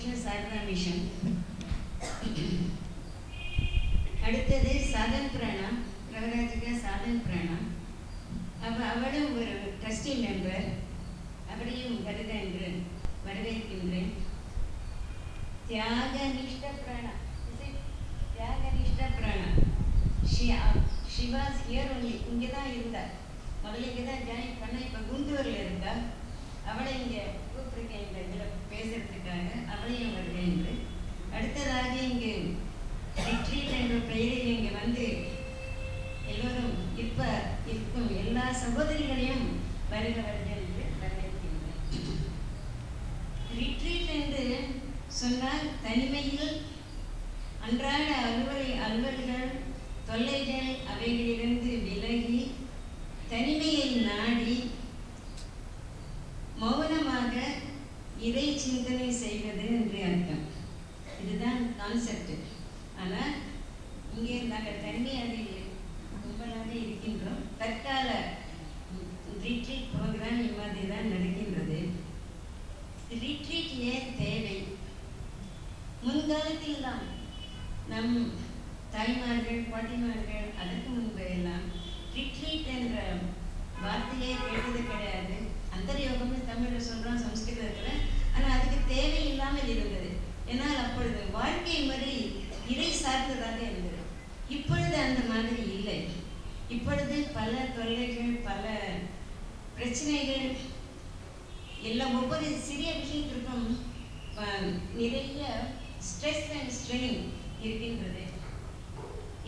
Ramakrishna Saradha mission. அடுத்தது சாதன் பிராணம், பிரகராஜிகா சாதன் பிராணம். அவளும் ஒரு ட்ரஸ்டி மெம்பர், அவரையும் வருக என்று வரவேற்கின்றேன். தியாகனிஷ்ட பிராணம், தியாகனிஷ்ட பிராணம். She was here only. இங்கே தான் இருந்தார், முதல்ல இங்கே தான் ஜாயின் பண்ண, இப்போ குண்டூரில் இருக்கா. அவளை இங்கே கூப்பிட்டுருக்கேன் இந்த இதில் பேசுறதுக்காக, அவளையும் வருவேன் என்று. அடுத்ததாக இங்கே ரிட்ரீட் என்ற பெயரில் இங்கே வந்து எல்லோரும் இப்போ இருக்கும் எல்லா சகோதரிகளையும் வருக வருக என்று வரவேற்கின்றேன். ரிட்ரீட் என்று சொன்னால் தனிமையில் அன்றாட அலுவல்கள் தொல்லைகள் அவைகளிலிருந்து விலகி தனிமையை நாடி மௌனமாக இறை சிந்தனை செய்வது என்று அர்த்தம். இதுதான் கான்செப்ட். ஆனால் இங்கே நாங்கள் தனிமையாக கும்பலாக இருக்கின்றோம். தற்கால ரிட்ரீட் ப்ரோக்ராம் இம்மாதிரி தான் நடக்கின்றது. ரிட்ரீட் ஏன் தேவை? முன்காலத்தில் தான் நம் தாய்மார்கள் பாட்டிமார்கள் அதற்கு முன்பு எல்லாம் ரிட்ரீட் என்ற வார்த்தையே கேட்டது கிடையாது. அந்தர்யோகம்னு தமிழில் சொல்கிறோம், சம்ஸ்கிருதத்தில். ஆனால் அதுக்கு தேவை இல்லாமல் இருந்தது. ஏன்னால் அப்பொழுது வாழ்க்கை முறை இறை சார்ந்ததாக இருந்தது. இப்பொழுது அந்த மாதிரி இல்லை. இப்பொழுது பல தொல்லைகள், பல பிரச்சனைகள், எல்லாம் ஒவ்வொரு சிறிய விஷயத்திற்கும் நிறைய ஸ்ட்ரெஸ் அண்ட் ஸ்ட்ரெயின் இருக்கின்றது.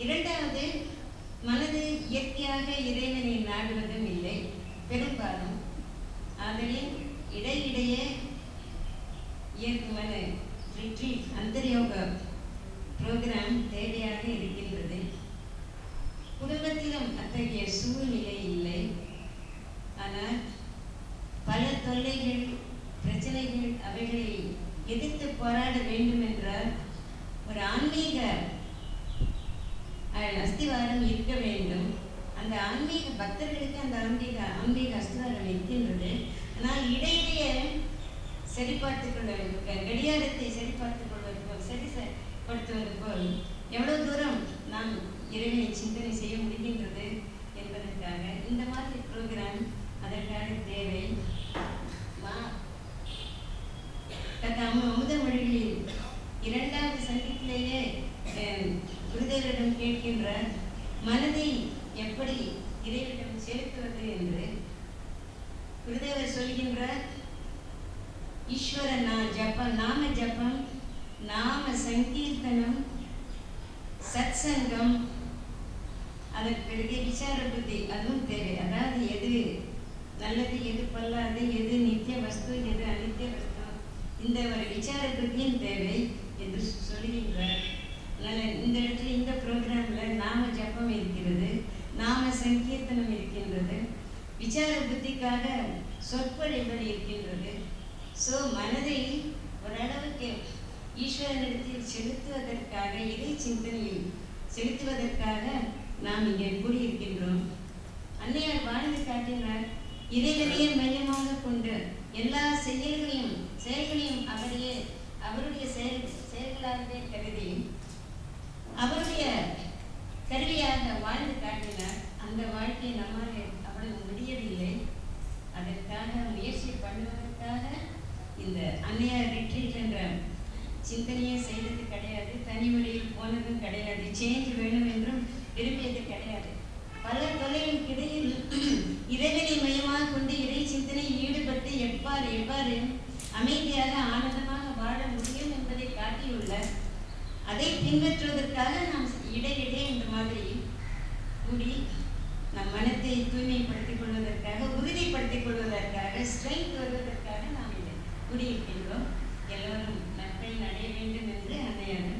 இரண்டாவது, மனது இயற்கையாக இறைவனை நாடுவதும் இல்லை பெரும்பாலும். ஆதலின் இடையிடையே இயற்கமான ரிட்ரீட் அந்தர்யோக ப்ரோக்ராம் தேவையாக இருக்கின்றது. குடும்பத்திலும் அத்தகைய சூழ்நிலை இல்லை. ஆனால் பல தொல்லைகள், பிரச்சனைகள், அவைகளை எதிர்த்து போராட வேண்டும் என்றால் ஒரு ஆன்மீக அஸ்திவாரம் இருக்க வேண்டும். அந்த ஆன்மீக பக்தர்களுக்கு அந்த ஆன்மீக அஸ்திவாரம் இருக்கின்றது. ஆனால் இடையிடையே சரிபார்த்துக் கொள்ள வேண்டும். கடிகாரத்தை சரிபார்த்துக் கொள்வது போல், சரிப்படுத்துவது போல் எவ்வளவு தூரம் நாம் இறைவனை சிந்தனை செய்ய முடிகின்றது என்பதற்காக இந்த மாதிரி ப்ரோக்ராம் அதற்காக தேவை. அமுத மொழிகளில் இரண்டாவது சங்கத்திலேயே குருதேவரிடம் கேட்கின்ற மனதை எப்படி இறைவனிடம் செலுத்துவது என்று குருதேவர் சொல்கின்றார். ஈஸ்வர ஜபம், நாம ஜபம், நாம சங்கீர்த்தனம், சத் சங்கம், அதற்கு பிறகு விசார புத்தி, அதுவும் தேவை. அதாவது எது நல்லது, எது பொல்லாது, எது நித்திய வஸ்து, எது அநித்திய வஸ்து, இந்த ஒரு விசார புத்தியும் தேவை என்று சொல்லுகின்றார். அதனால் இந்த இடத்துல இந்த ப்ரோக்ராமில் நாம ஜபம் இருக்கிறது, நாம சங்கீர்த்தனம் இருக்கின்றது, விசார புத்திக்காக சொற்பொழிவுகள் இருக்கின்றது. ஸோ மனதை ஓரளவுக்கு ஈஸ்வரனிடத்தில் செலுத்துவதற்காக, இறை சிந்தனையில் செலுத்துவதற்காக நாம் இங்கே கூடியிருக்கின்றோம். அன்னையார் வாழ்ந்து காட்டினார். இறைவனையே மையமாக கொண்டு எல்லா செயல்களையும் அவருடைய செயல்களாகவே கருதி அவருடைய கருவியாக வாழ்ந்து காட்டினார். அந்த வாழ்க்கை நம்மால் அவ்வளவு முடியவில்லை. அதற்காக முயற்சி பண்ணுவதற்காக இந்த அன்னையார் ரிட்ரீட் என்ற சிந்தனையை செய்தது கிடையாது. தனி முறையில் போனதும் கிடையாது. சேஞ்ச் வேணும் என்றும் விரும்பியது கிடையாது. பல தொலைகளுக்கு இடையில் இறைவனை மையமாக கொண்டு இறை சிந்தனையில் ஈடுபட்டு எவ்வாறு அமைதியாக ஆனந்தமாக வாழ முடியும் என்பதை காட்டியுள்ள, அதை பின்பற்றுவதற்காக நாம் இடையிடையே இந்த மாதிரி கூடி நம் மனத்தை தூய்மைப்படுத்திக் கொள்வதற்காக, உறுதிப்படுத்திக் கொள்வதற்காக, ஸ்ட்ரென்த் வருவதற்காக நாம் இதை கூடியிருக்கின்றோம். எல்லோரும் நற்பயன் அடைய வேண்டும் என்று அன்னையார்